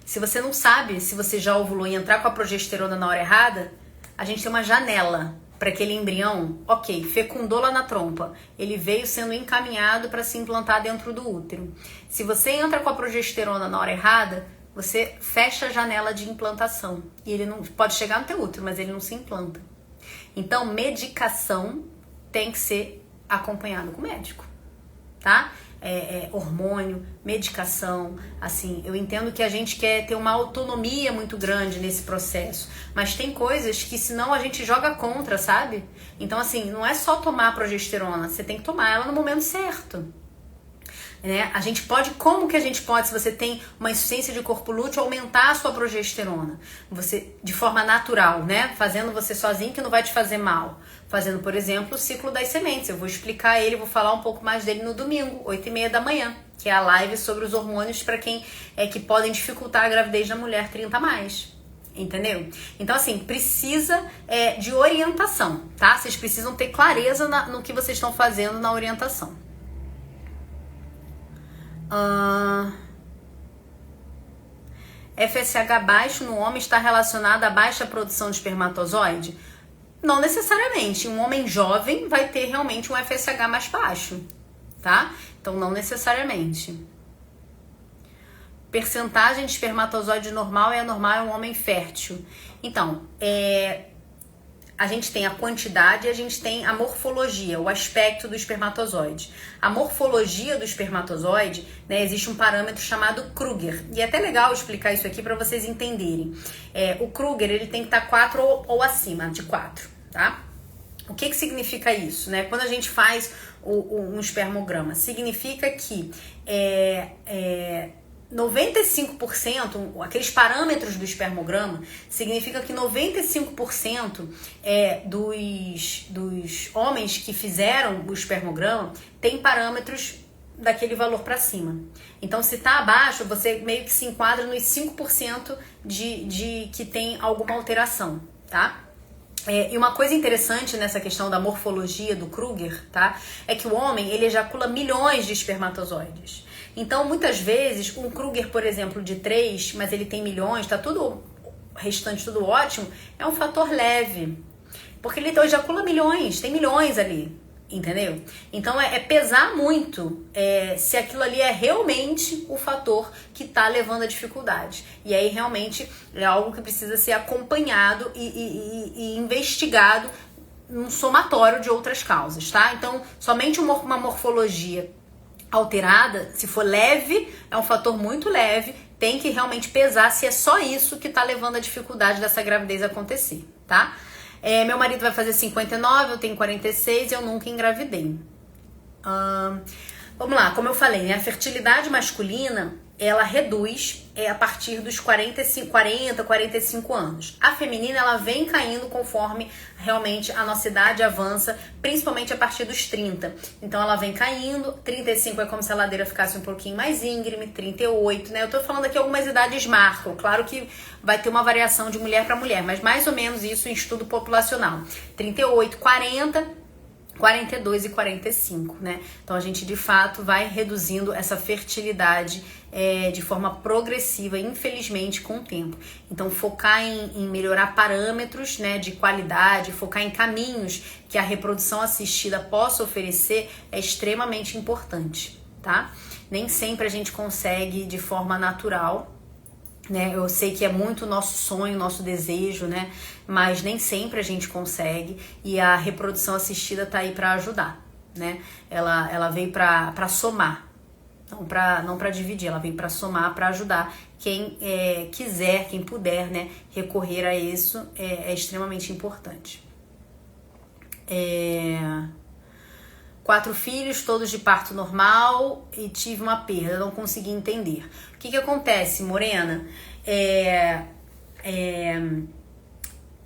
S1: Se você não sabe se você já ovulou e entrar com a progesterona na hora errada, a gente tem uma janela para aquele embrião, ok, fecundou lá na trompa, ele veio sendo encaminhado para se implantar dentro do útero. Se você entra com a progesterona na hora errada, você fecha a janela de implantação e ele não pode chegar no teu útero, mas ele não se implanta. Então, medicação tem que ser acompanhado com o médico, tá? hormônio, medicação. Assim, eu entendo que a gente quer ter uma autonomia muito grande nesse processo, mas tem coisas que senão a gente joga contra, sabe? Então, assim, não é só tomar a progesterona, você tem que tomar ela no momento certo. Né? A gente pode, como que a gente pode, se você tem uma insuficiência de corpo lúteo, aumentar a sua progesterona? Você, de forma natural, né? Fazendo você sozinho, que não vai te fazer mal. Fazendo, por exemplo, o ciclo das sementes. Eu vou explicar ele, vou falar um pouco mais dele no domingo, 8h30 da manhã, que é a live sobre os hormônios para quem que podem dificultar a gravidez da mulher 30+. Entendeu? Então, assim, precisa de orientação, tá? Vocês precisam ter clareza no que vocês estão fazendo na orientação. FSH baixo no homem está relacionado à baixa produção de espermatozoide? Não necessariamente. Um homem jovem vai ter realmente um FSH mais baixo, tá? Então, não necessariamente. Percentagem de espermatozoide normal é um homem fértil. Então, a gente tem a quantidade e a gente tem a morfologia, o aspecto do espermatozoide. A morfologia do espermatozoide, né, existe um parâmetro chamado Kruger. E é até legal explicar isso aqui para vocês entenderem. O Kruger, ele tem que estar 4 ou acima de 4, tá? O que significa isso, né? Quando a gente faz um espermograma, significa que 95%, aqueles parâmetros do espermograma, significa que 95% dos homens que fizeram o espermograma tem parâmetros daquele valor para cima. Então, se tá abaixo, você meio que se enquadra nos 5% de que tem alguma alteração, tá? E uma coisa interessante nessa questão da morfologia do Kruger, tá? É que o homem, ele ejacula milhões de espermatozoides. Então, muitas vezes, um Kruger, por exemplo, de 3, mas ele tem milhões, tá tudo, o restante tudo ótimo, é um fator leve. Porque ele ejacula milhões, tem milhões ali, entendeu? Então, é pesar muito se aquilo ali é realmente o fator que tá levando a dificuldade. E aí, realmente, é algo que precisa ser acompanhado e investigado num somatório de outras causas, tá? Então, somente uma morfologia alterada, se for leve, é um fator muito leve, tem que realmente pesar se é só isso que tá levando a dificuldade dessa gravidez acontecer, tá? Meu marido vai fazer 59, eu tenho 46 e eu nunca engravidei. Vamos lá, como eu falei, né? A fertilidade masculina, ela reduz a partir dos 40, 45 anos. A feminina, ela vem caindo conforme realmente a nossa idade avança, principalmente a partir dos 30. Então, ela vem caindo, 35 é como se a ladeira ficasse um pouquinho mais íngreme, 38, né? Eu tô falando aqui algumas idades marcam, claro que vai ter uma variação de mulher para mulher, mas mais ou menos isso em estudo populacional. 38, 40... 42 e 45, né? Então a gente de fato vai reduzindo essa fertilidade de forma progressiva, infelizmente, com o tempo. Então focar em melhorar parâmetros, né, de qualidade, focar em caminhos que a reprodução assistida possa oferecer é extremamente importante, tá? Nem sempre a gente consegue de forma natural, né? Eu sei que é muito nosso sonho, nosso desejo, né? Mas nem sempre a gente consegue e a reprodução assistida tá aí para ajudar, né? Ela veio para somar, não para dividir, ela veio para somar, para ajudar quem quiser, quem puder, né? Recorrer a isso é extremamente importante. 4 filhos, todos de parto normal e tive uma perda, não consegui entender. O que acontece, Morena?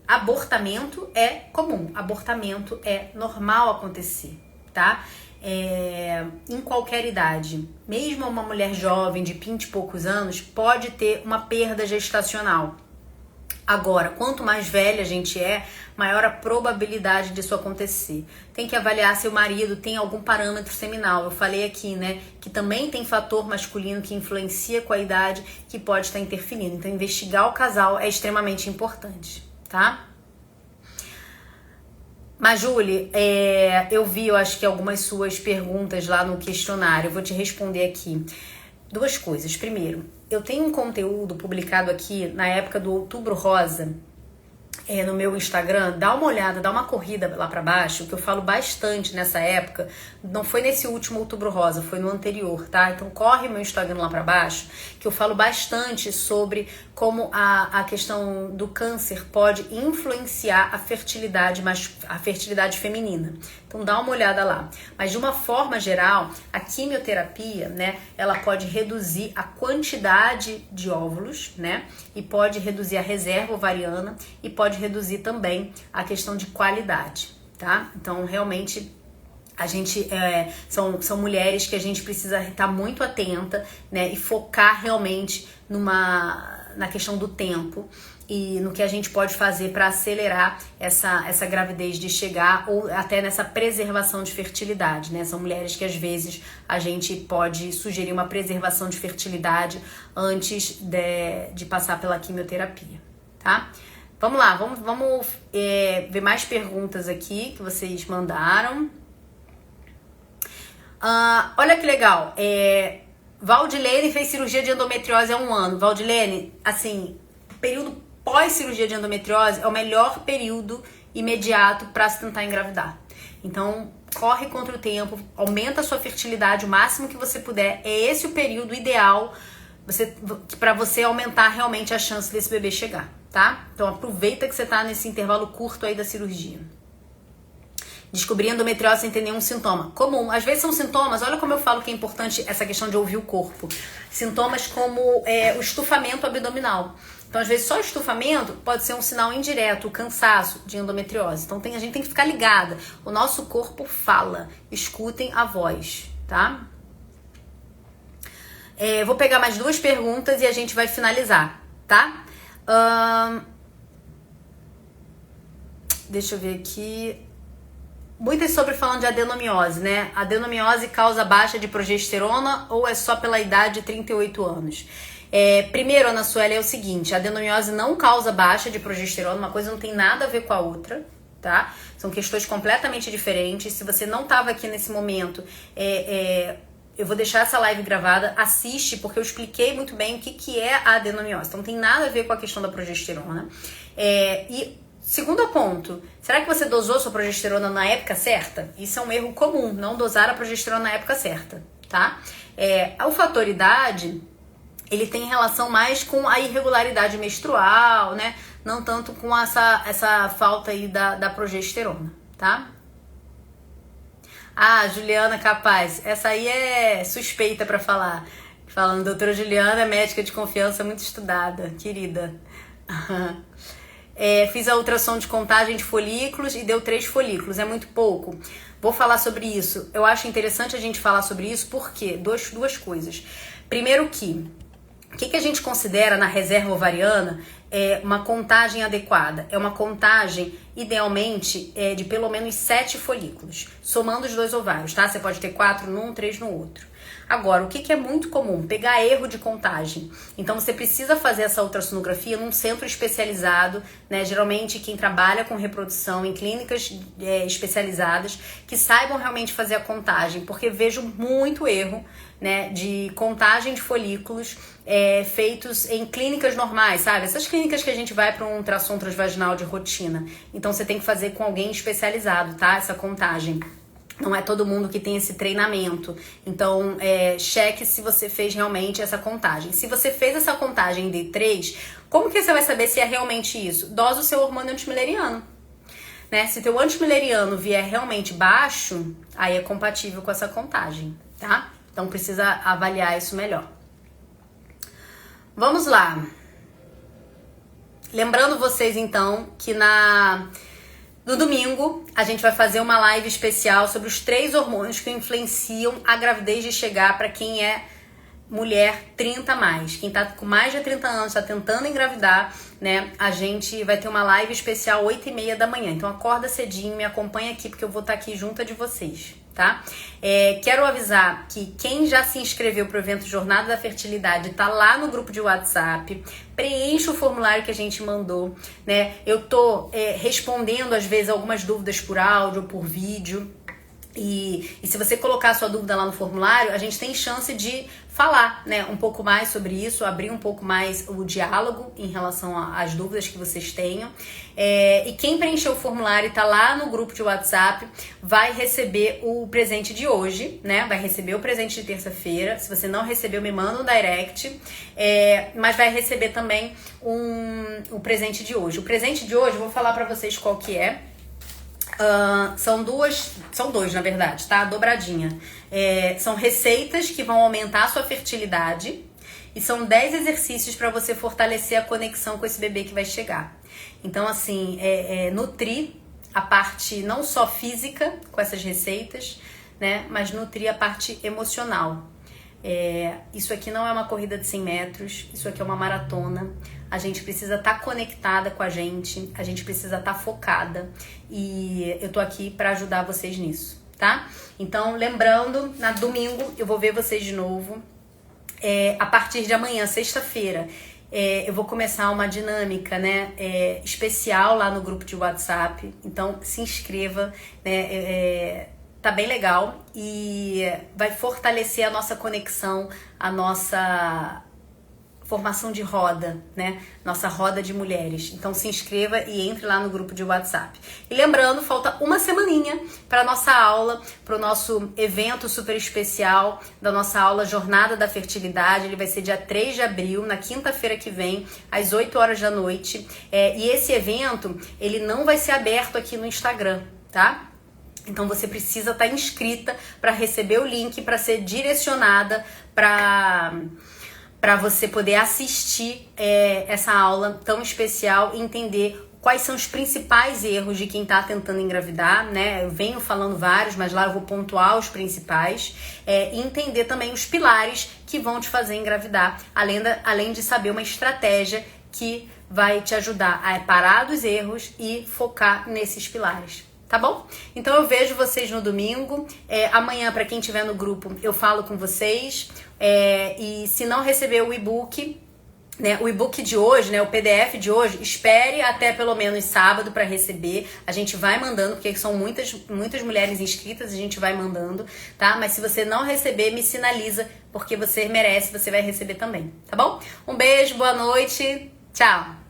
S1: Abortamento é comum, abortamento é normal acontecer, tá? Em qualquer idade, mesmo uma mulher jovem de 20 e poucos anos pode ter uma perda gestacional. Agora, quanto mais velha a gente maior a probabilidade disso acontecer. Tem que avaliar se o marido tem algum parâmetro seminal. Eu falei aqui, né, que também tem fator masculino que influencia com a idade, que pode estar interferindo. Então, investigar o casal é extremamente importante, tá? Mas, Julie, eu acho que algumas suas perguntas lá no questionário. Eu vou te responder aqui. 2 coisas. Primeiro, eu tenho um conteúdo publicado aqui na época do Outubro Rosa, no meu Instagram, dá uma olhada, dá uma corrida lá pra baixo, que eu falo bastante nessa época. Não foi nesse último Outubro Rosa, foi no anterior, tá? Então corre meu Instagram lá pra baixo, que eu falo bastante sobre como a questão do câncer pode influenciar a fertilidade feminina. Então dá uma olhada lá. Mas de uma forma geral, a quimioterapia, né, ela pode reduzir a quantidade de óvulos, né, e pode reduzir a reserva ovariana e pode reduzir também a questão de qualidade, tá? Então realmente a gente são mulheres que a gente precisa estar muito atenta, né, e focar realmente na questão do tempo e no que a gente pode fazer para acelerar essa gravidez de chegar, ou até nessa preservação de fertilidade, né? São mulheres que às vezes a gente pode sugerir uma preservação de fertilidade antes de passar pela quimioterapia, tá? Vamos lá, vamos ver mais perguntas aqui que vocês mandaram. Olha que legal, Valdilene fez cirurgia de endometriose há 1 ano. Valdilene, assim, período pós-cirurgia de endometriose é o melhor período imediato para se tentar engravidar. Então, corre contra o tempo, aumenta a sua fertilidade o máximo que você puder. É esse o período ideal para você aumentar realmente a chance desse bebê chegar, tá? Então, aproveita que você tá nesse intervalo curto aí da cirurgia. Descobrir endometriose sem ter nenhum sintoma. Comum. Às vezes são sintomas, olha como eu falo que é importante essa questão de ouvir o corpo. Sintomas como o estufamento abdominal. Então, às vezes, só o estufamento pode ser um sinal indireto, o cansaço de endometriose. Então, a gente tem que ficar ligada. O nosso corpo fala. Escutem a voz, tá? Vou pegar mais 2 perguntas e a gente vai finalizar, tá? Deixa eu ver aqui. Muitas sobre falando de adenomiose, né? Adenomiose causa baixa de progesterona ou é só pela idade de 38 anos? Primeiro, Ana Sueli, é o seguinte, a adenomiose não causa baixa de progesterona, uma coisa não tem nada a ver com a outra, tá? São questões completamente diferentes. Se você não estava aqui nesse momento, eu vou deixar essa live gravada, assiste, porque eu expliquei muito bem o que é a adenomiose. Então, não tem nada a ver com a questão da progesterona. E segundo ponto, será que você dosou sua progesterona na época certa? Isso é um erro comum, não dosar a progesterona na época certa, tá? O fator idade, ele tem relação mais com a irregularidade menstrual, né? Não tanto com essa falta aí da progesterona, tá? Juliana Capaz, essa aí é suspeita pra falar. Falando, doutora Juliana, médica de confiança, muito estudada, querida. Fiz a ultrassom de contagem de folículos e deu 3 folículos, é muito pouco. Vou falar sobre isso. Eu acho interessante a gente falar sobre isso porque duas coisas. Primeiro o que a gente considera na reserva ovariana uma contagem adequada? É uma contagem, idealmente, de pelo menos 7 folículos, somando os 2 ovários, tá? Você pode ter 4 num, 3 no outro. Agora, o que é muito comum? Pegar erro de contagem. Então, você precisa fazer essa ultrassonografia num centro especializado, né? Geralmente, quem trabalha com reprodução em clínicas especializadas, que saibam realmente fazer a contagem, porque vejo muito erro, né, de contagem de folículos feitos em clínicas normais, sabe? Essas clínicas que a gente vai para um ultrassom transvaginal de rotina. Então, você tem que fazer com alguém especializado, tá? Essa contagem. Não é todo mundo que tem esse treinamento. Então, cheque se você fez realmente essa contagem. Se você fez essa contagem em D3, como que você vai saber se é realmente isso? Dose o seu hormônio antimileriano, né? Se teu antimileriano vier realmente baixo, aí é compatível com essa contagem, tá? Então, precisa avaliar isso melhor. Vamos lá. Lembrando vocês, então, que no domingo, a gente vai fazer uma live especial sobre os 3 hormônios que influenciam a gravidez de chegar para quem é mulher 30 a mais. Quem tá com mais de 30 anos, tá tentando engravidar, né? A gente vai ter uma live especial 8h30 da manhã. Então acorda cedinho, me acompanha aqui, porque eu vou estar aqui junto de vocês, tá? Quero avisar que quem já se inscreveu pro evento Jornada da Fertilidade tá lá no grupo de WhatsApp. Preencha o formulário que a gente mandou, né? Eu tô respondendo às vezes algumas dúvidas por áudio ou por vídeo. E se você colocar a sua dúvida lá no formulário, a gente tem chance de falar, né, um pouco mais sobre isso, abrir um pouco mais o diálogo em relação às dúvidas que vocês tenham. E quem preencheu o formulário e tá lá no grupo de WhatsApp vai receber o presente de hoje, né? Vai receber o presente de terça-feira. Se você não recebeu, me manda um direct. Mas vai receber também o presente de hoje. O presente de hoje, eu vou falar pra vocês qual que é. São dois na verdade, tá? Dobradinha. São receitas que vão aumentar a sua fertilidade e são 10 exercícios para você fortalecer a conexão com esse bebê que vai chegar. Então, assim, nutrir a parte não só física com essas receitas, né? Mas nutrir a parte emocional. Isso aqui não é uma corrida de 100 metros, isso aqui é uma maratona. A gente precisa estar conectada com a gente precisa estar focada e eu tô aqui para ajudar vocês nisso, tá? Então, lembrando, na domingo eu vou ver vocês de novo. A partir de amanhã, sexta-feira, eu vou começar uma dinâmica, né, especial lá no grupo de WhatsApp. Então, se inscreva, né? Tá bem legal e vai fortalecer a nossa conexão, a nossa formação de roda, né? Nossa roda de mulheres. Então se inscreva e entre lá no grupo de WhatsApp. E lembrando, falta uma semaninha para nossa aula, para o nosso evento super especial da nossa aula Jornada da Fertilidade. Ele vai ser dia 3 de abril, na quinta-feira que vem, às 8 horas da noite. E esse evento, ele não vai ser aberto aqui no Instagram, tá? Então você precisa estar inscrita para receber o link, para ser direcionada para você poder assistir essa aula tão especial e entender quais são os principais erros de quem está tentando engravidar, né? Eu venho falando vários, mas lá eu vou pontuar os principais e entender também os pilares que vão te fazer engravidar, além de saber uma estratégia que vai te ajudar a parar dos erros e focar nesses pilares. Tá bom? Então eu vejo vocês no domingo. Amanhã, para quem estiver no grupo, eu falo com vocês. E se não receber o e-book, né, o e-book de hoje, né, o PDF de hoje, espere até pelo menos sábado para receber. A gente vai mandando, porque são muitas mulheres inscritas, a gente vai mandando, tá? Mas se você não receber, me sinaliza, porque você merece, você vai receber também, tá bom? Um beijo, boa noite, tchau!